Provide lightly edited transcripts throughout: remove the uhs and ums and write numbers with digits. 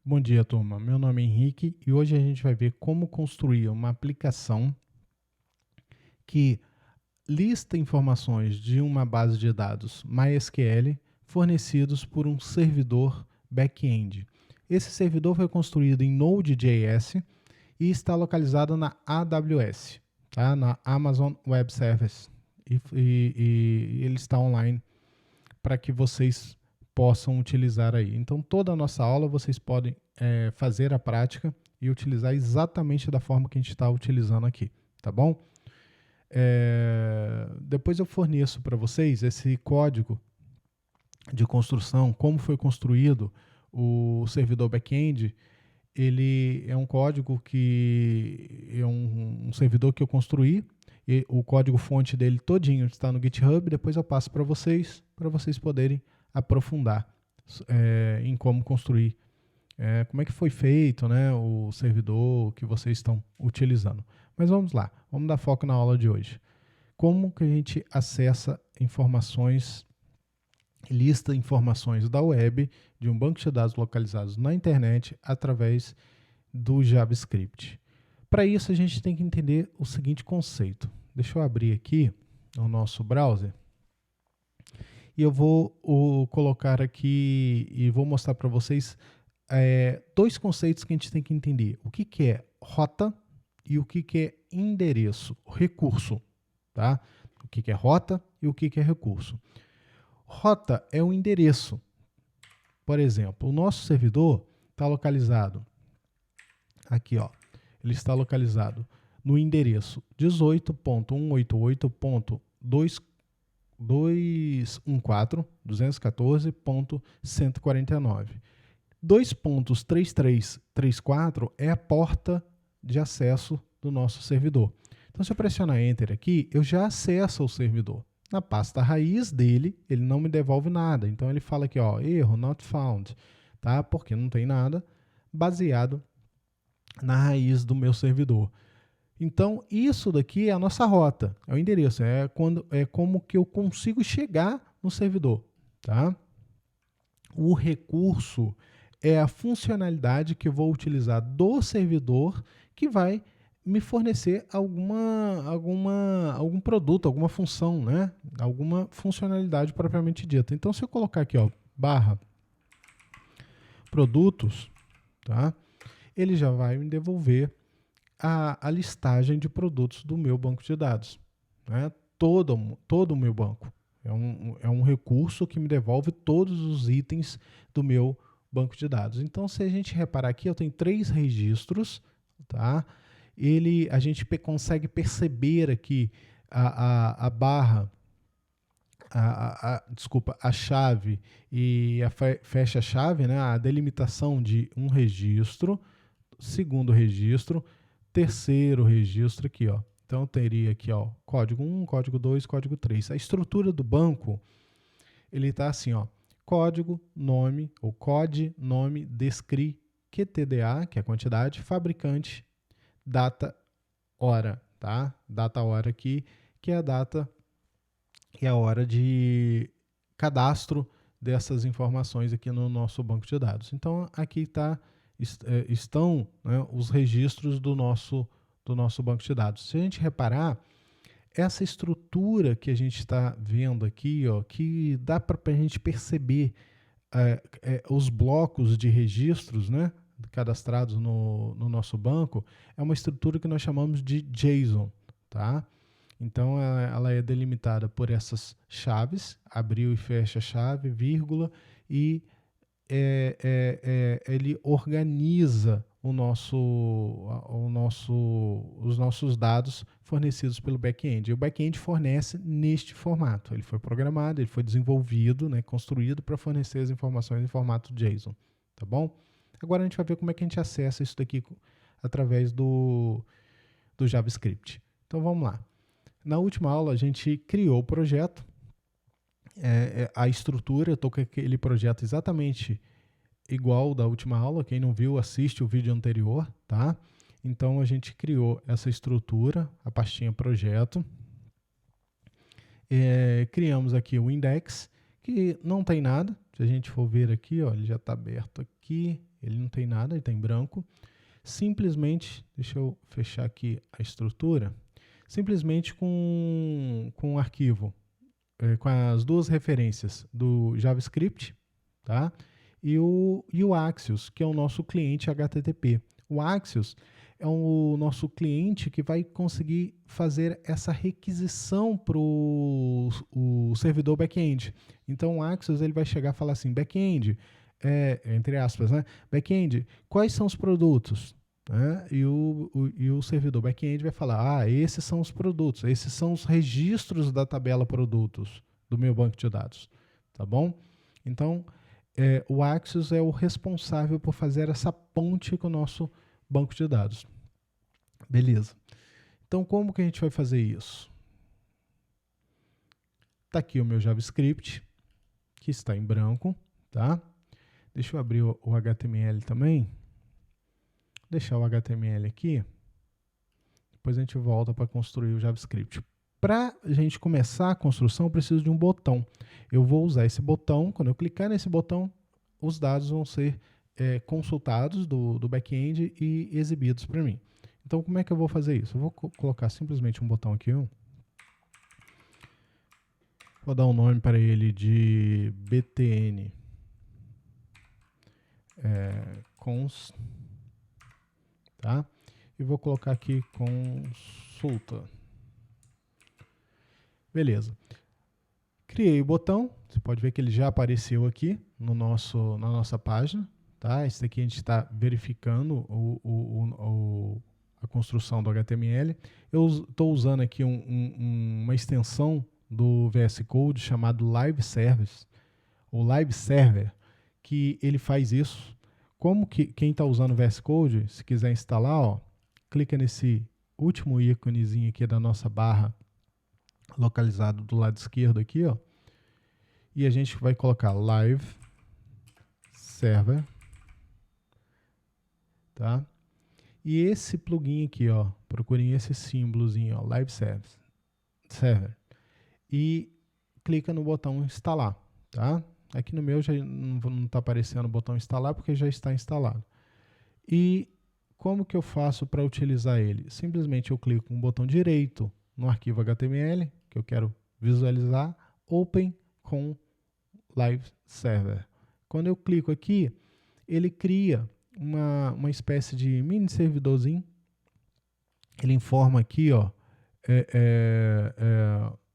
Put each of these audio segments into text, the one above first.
Bom dia, turma. Meu nome é Henrique e hoje a gente vai ver como construir uma aplicação que lista informações de uma base de dados MySQL fornecidos por um servidor back-end. Esse servidor foi construído em Node.js e está localizado na AWS, tá? Na Amazon Web Services. E ele está online para que vocês possam utilizar aí. Então, toda a nossa aula vocês podem fazer a prática e utilizar exatamente da forma que a gente está utilizando aqui, tá bom? Depois eu forneço para vocês esse código de construção, como foi construído o servidor back-end. Ele é um código que é um servidor que eu construí, e o código fonte dele todinho está no GitHub. Depois eu passo para vocês poderem aprofundar em como construir, como é que foi feito, né, o servidor que vocês estão utilizando. Mas vamos lá, vamos dar foco na aula de hoje. Como que a gente acessa informações, lista informações da web de um banco de dados localizados na internet através do JavaScript? Para isso a gente tem que entender o seguinte conceito. Deixa eu abrir aqui o nosso browser e eu vou colocar aqui e vou mostrar para vocês dois conceitos que a gente tem que entender. O que é rota e o que é endereço, recurso. Tá? O que é rota e o que é recurso. Rota é o endereço. Por exemplo, o nosso servidor está localizado aqui, ó. Ele está localizado no endereço 18.188.214.149. 2.3334 é a porta de acesso do nosso servidor. Então, se eu pressionar Enter aqui, eu já acesso o servidor. Na pasta raiz dele, ele não me devolve nada. Então, ele fala aqui, ó, erro, not found, tá? Porque não tem nada baseado na raiz do meu servidor. Então, isso daqui é a nossa rota, é o endereço, é como que eu consigo chegar no servidor, tá? O recurso é a funcionalidade que eu vou utilizar do servidor que vai me fornecer algum produto, alguma função, né? Alguma funcionalidade propriamente dita. Então, se eu colocar aqui, ó, barra produtos, tá? Ele já vai me devolver a listagem de produtos do meu banco de dados, né? Todo o meu banco. É um recurso que me devolve todos os itens do meu banco de dados. Então, se a gente reparar aqui, eu tenho 3 registros, tá? A gente consegue perceber aqui a barra, desculpa, a chave e a fecha-chave, né? A delimitação de um registro, segundo registro, terceiro registro aqui, ó. Então, eu teria aqui, ó, código 1, código 2, código 3. A estrutura do banco, ele está assim, ó, código, nome, ou code, nome, descri, QTDA, que é a quantidade, fabricante, data, hora, tá? Data, hora aqui, que é a data e a hora de cadastro dessas informações aqui no nosso banco de dados. Então, aqui estão, né, os registros do nosso banco de dados. Se a gente reparar, essa estrutura que a gente está vendo aqui, ó, que dá para a gente perceber os blocos de registros, né, cadastrados no nosso banco, é uma estrutura que nós chamamos de JSON, tá? Então, ela é delimitada por essas chaves, abriu e fecha a chave, vírgula, e ele organiza os nossos dados fornecidos pelo back-end. E o back-end fornece neste formato. Ele foi programado, ele foi desenvolvido, né, construído para fornecer as informações em formato JSON. Tá bom? Agora a gente vai ver como é que a gente acessa isso daqui através do JavaScript. Então vamos lá. Na última aula a gente criou o projeto, a estrutura, eu estou com aquele projeto exatamente igual da última aula. Quem não viu, assiste o vídeo anterior, tá? Então a gente criou essa estrutura, a pastinha projeto, criamos aqui o index, que não tem nada. Se a gente for ver aqui, ó, ele já está aberto aqui, ele não tem nada, ele está em branco. Simplesmente, deixa eu fechar aqui a estrutura, simplesmente com um arquivo, com as duas referências do JavaScript, tá? E o Axios, que é o nosso cliente HTTP. O Axios é o nosso cliente que vai conseguir fazer essa requisição para o servidor back-end. Então o Axios ele vai chegar e falar assim, back-end, entre aspas, né? Back-end, quais são os produtos? E o servidor back-end vai falar, esses são os produtos, esses são os registros da tabela produtos do meu banco de dados, tá bom? Então, o Axios é o responsável por fazer essa ponte com o nosso banco de dados. Beleza. Então, como que a gente vai fazer isso? Está aqui o meu JavaScript, que está em branco, tá? Deixa eu abrir o HTML também. Deixar o HTML aqui. Depois a gente volta para construir o JavaScript. Para a gente começar a construção, eu preciso de um botão. Eu vou usar esse botão. Quando eu clicar nesse botão, os dados vão ser consultados do back-end e exibidos para mim. Então, como é que eu vou fazer isso? Eu vou colocar simplesmente um botão aqui. Vou dar um nome para ele de btn cons, tá? E vou colocar aqui consulta. Beleza. Criei o botão. Você pode ver que ele já apareceu aqui na nossa página. Tá? Esse daqui a gente está verificando a construção do HTML. Eu estou usando aqui uma extensão do VS Code chamado Live Service, ou Live Server, que ele faz isso. Como que quem está usando o VS Code, se quiser instalar, ó, clica nesse último íconezinho aqui da nossa barra, localizado do lado esquerdo aqui, ó, e a gente vai colocar Live Server, tá? E esse plugin aqui, ó, procurem esse símbolozinho, ó, Live Server, e clica no botão instalar, tá? Aqui no meu já não está aparecendo o botão instalar porque já está instalado. E como que eu faço para utilizar ele? Simplesmente eu clico com o botão direito no arquivo HTML que eu quero visualizar, Open com Live Server. Quando eu clico aqui, ele cria uma espécie de mini servidorzinho. Ele informa aqui, ó,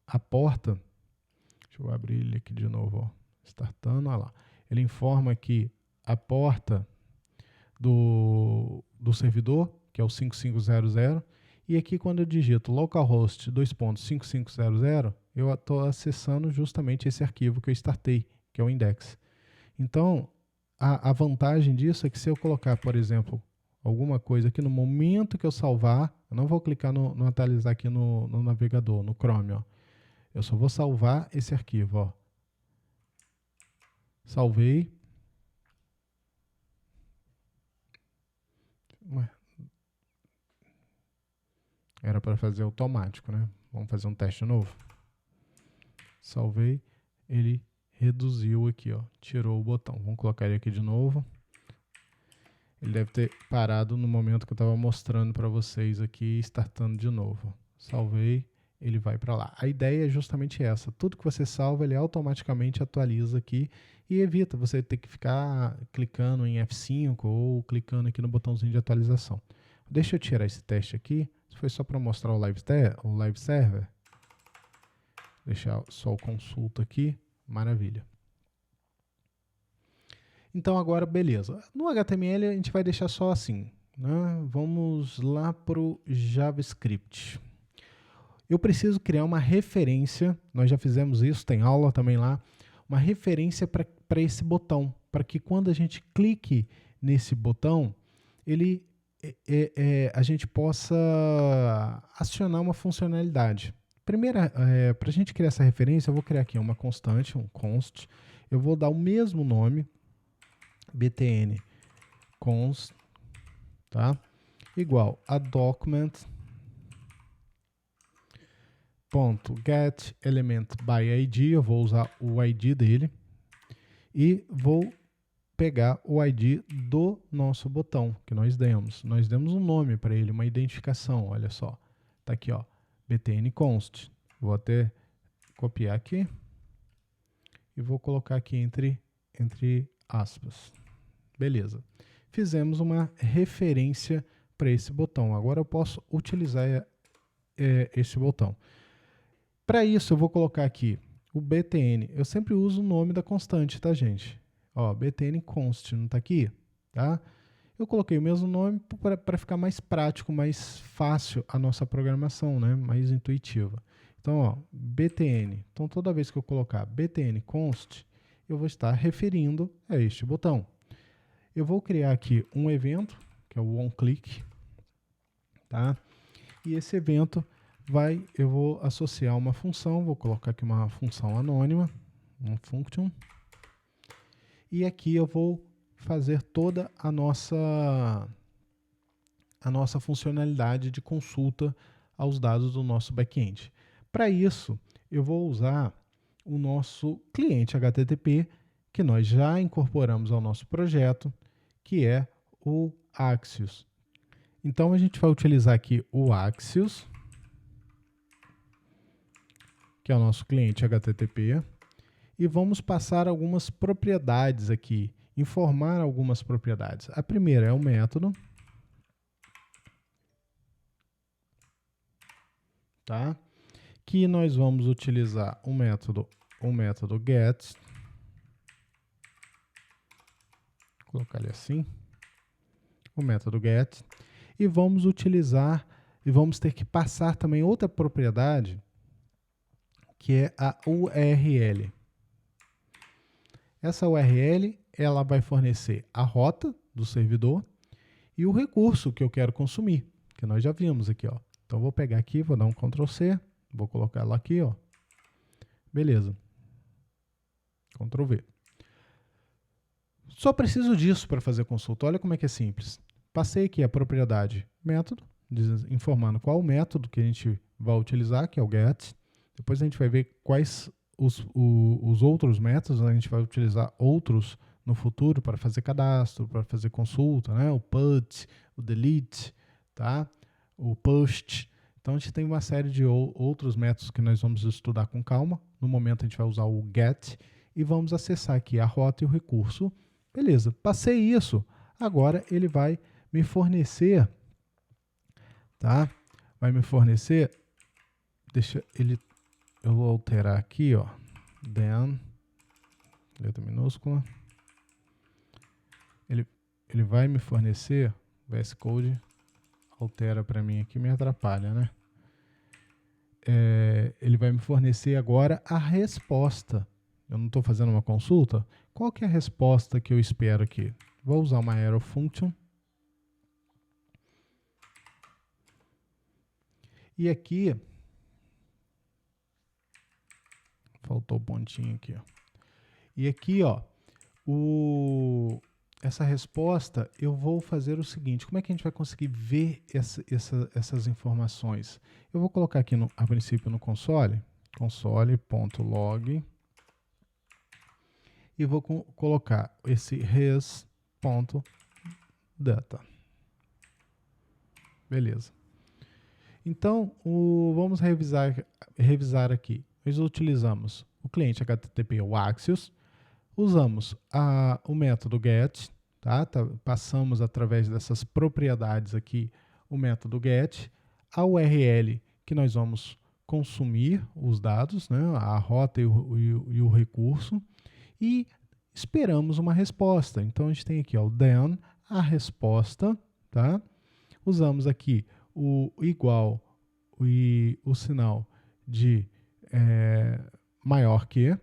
a porta. Deixa eu abrir ele aqui de novo, ó. Startando, olha lá. Ele informa aqui a porta do servidor, que é o 5500, e aqui quando eu digito localhost 2.5500, eu estou acessando justamente esse arquivo que eu startei, que é o index. Então, a vantagem disso é que se eu colocar, por exemplo, alguma coisa aqui no momento que eu salvar, eu não vou clicar no atualizar aqui no navegador, no Chrome, ó. Eu só vou salvar esse arquivo, ó. Salvei. Ué. Era para fazer automático, né? Vamos fazer um teste novo. Salvei. Ele reduziu aqui, ó. Tirou o botão. Vamos colocar ele aqui de novo. Ele deve ter parado no momento que eu estava mostrando para vocês aqui, startando de novo. Salvei. Ele vai para lá. A ideia é justamente essa. Tudo que você salva, ele automaticamente atualiza aqui e evita você ter que ficar clicando em F5 ou clicando aqui no botãozinho de atualização. Deixa eu tirar esse teste aqui. Isso foi só para mostrar o Live Server. Deixar só o consulta aqui. Maravilha. Então agora, beleza. No HTML a gente vai deixar só assim, né? Vamos lá para o JavaScript. Eu preciso criar uma referência, nós já fizemos isso, tem aula também lá, uma referência para esse botão, para que quando a gente clique nesse botão, a gente possa acionar uma funcionalidade. Primeiro, para a gente criar essa referência, eu vou criar aqui uma constante, um const, eu vou dar o mesmo nome, btn const, tá? Igual a document get element by ID, eu vou usar o ID dele e vou pegar o ID do nosso botão que nós demos. Nós demos um nome para ele, uma identificação, olha só. Tá aqui, ó, btn const. Vou até copiar aqui e vou colocar aqui entre aspas. Beleza. Fizemos uma referência para esse botão. Agora eu posso utilizar esse botão. Para isso, eu vou colocar aqui o btn. Eu sempre uso o nome da constante, tá, gente? Ó, btn const, não está aqui? Tá? Eu coloquei o mesmo nome para ficar mais prático, mais fácil a nossa programação, né? Mais intuitiva. Então, ó, btn. Então, toda vez que eu colocar btn const, eu vou estar referindo a este botão. Eu vou criar aqui um evento, que é o onClick, tá? E esse evento eu vou associar uma função, vou colocar aqui uma função anônima, um function, e aqui eu vou fazer toda a nossa funcionalidade de consulta aos dados do nosso back-end. Para isso, eu vou usar o nosso cliente HTTP, que nós já incorporamos ao nosso projeto, que é o Axios. Então, a gente vai utilizar aqui o Axios, que é o nosso cliente HTTP, e vamos passar algumas propriedades aqui, informar algumas propriedades. A primeira é o método, tá? Que nós vamos utilizar o método get, vou colocar ele assim, o método get, e vamos utilizar, e vamos ter que passar também outra propriedade, que é a URL. Essa URL, ela vai fornecer a rota do servidor e o recurso que eu quero consumir, que nós já vimos aqui, ó. Então, vou pegar aqui, vou dar um Ctrl C, vou colocar ela aqui, ó. Beleza. Ctrl V. Só preciso disso para fazer a consulta. Olha como é que é simples. Passei aqui a propriedade método, informando qual o método que a gente vai utilizar, que é o get. Depois a gente vai ver quais os outros métodos, a gente vai utilizar outros no futuro para fazer cadastro, para fazer consulta, né? O put, o delete, tá? O post. Então, a gente tem uma série de outros métodos que nós vamos estudar com calma. No momento, a gente vai usar o get e vamos acessar aqui a rota e o recurso. Beleza, passei isso. Agora, ele vai me fornecer, tá? Vai me fornecer, eu vou alterar aqui, ó, then, letra minúscula, ele vai me fornecer, VS Code altera para mim aqui, me atrapalha, né? Ele vai me fornecer agora a resposta. Eu não estou fazendo uma consulta? Qual que é a resposta que eu espero aqui? Vou usar uma arrow function. E aqui, faltou o pontinho aqui, ó. E aqui, ó, essa resposta, eu vou fazer o seguinte, como é que a gente vai conseguir ver essas informações? Eu vou colocar aqui, a princípio, no console, console.log, e vou colocar esse res.data. Beleza. Então, vamos revisar aqui. Nós utilizamos o cliente HTTP, o Axios, usamos o método get, tá? Passamos através dessas propriedades aqui o método get, a URL que nós vamos consumir os dados, né? A rota e o recurso, e esperamos uma resposta. Então, a gente tem aqui, ó, o then, a resposta, tá? Usamos aqui o igual e o sinal de maior que,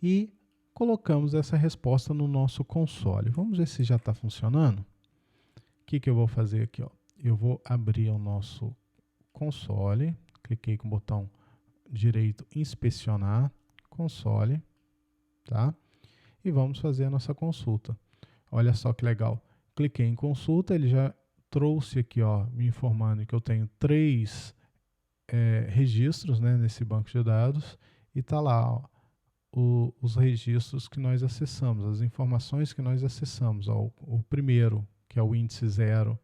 e colocamos essa resposta no nosso console. Vamos ver se já está funcionando. O que eu vou fazer aqui? Ó? Eu vou abrir o nosso console, cliquei com o botão direito inspecionar, console, tá? E vamos fazer a nossa consulta. Olha só que legal. Cliquei em consulta, ele já trouxe aqui, ó, me informando que eu tenho 3 registros, né, nesse banco de dados, e está lá, ó, os registros que nós acessamos, as informações que nós acessamos. Ó, o primeiro, que é o índice 0,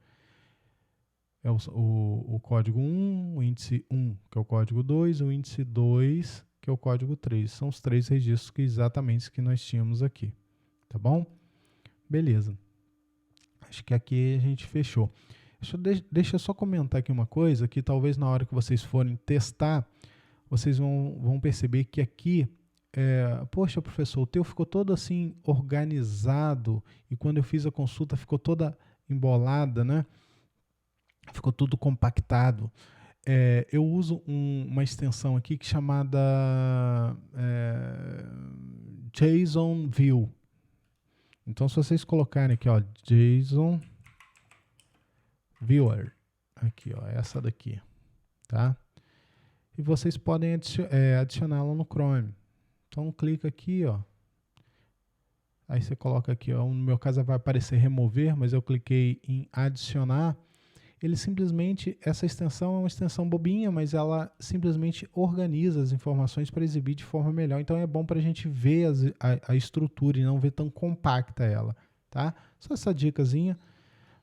é o código 1, o índice 1, que é o código 2, o índice 2, que é o código 3. São os 3 registros exatamente que nós tínhamos aqui. Tá bom? Beleza. Acho que aqui a gente fechou. Deixa eu só comentar aqui uma coisa, que talvez na hora que vocês forem testar, vocês vão perceber que aqui, poxa, professor, o teu ficou todo assim organizado, e quando eu fiz a consulta ficou toda embolada, né? Ficou tudo compactado. Eu uso uma extensão aqui que é chamada JSON View. Então, se vocês colocarem aqui, ó, JSON Viewer, aqui, ó, essa daqui, tá? E vocês podem adicioná-la no Chrome. Então, clica aqui, ó. Aí você coloca aqui, ó, no meu caso vai aparecer remover, mas eu cliquei em adicionar. Ele simplesmente, essa extensão é uma extensão bobinha, mas ela simplesmente organiza as informações para exibir de forma melhor. Então é bom para a gente ver a estrutura e não ver tão compacta ela, tá? Só essa dicasinha,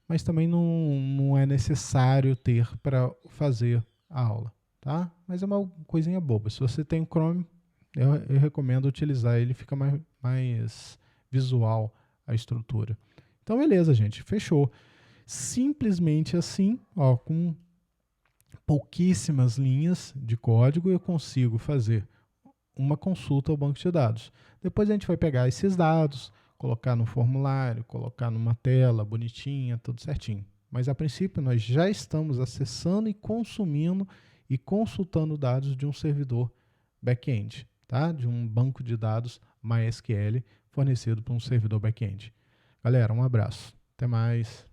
mas também não é necessário ter para fazer a aula, tá? Mas é uma coisinha boba. Se você tem o Chrome, eu recomendo utilizar ele, fica mais visual a estrutura. Então beleza, gente, fechou. Simplesmente assim, ó, com pouquíssimas linhas de código, eu consigo fazer uma consulta ao banco de dados. Depois a gente vai pegar esses dados, colocar no formulário, colocar numa tela bonitinha, tudo certinho. Mas a princípio nós já estamos acessando e consumindo e consultando dados de um servidor back-end, tá? De um banco de dados MySQL fornecido por um servidor back-end. Galera, um abraço. Até mais.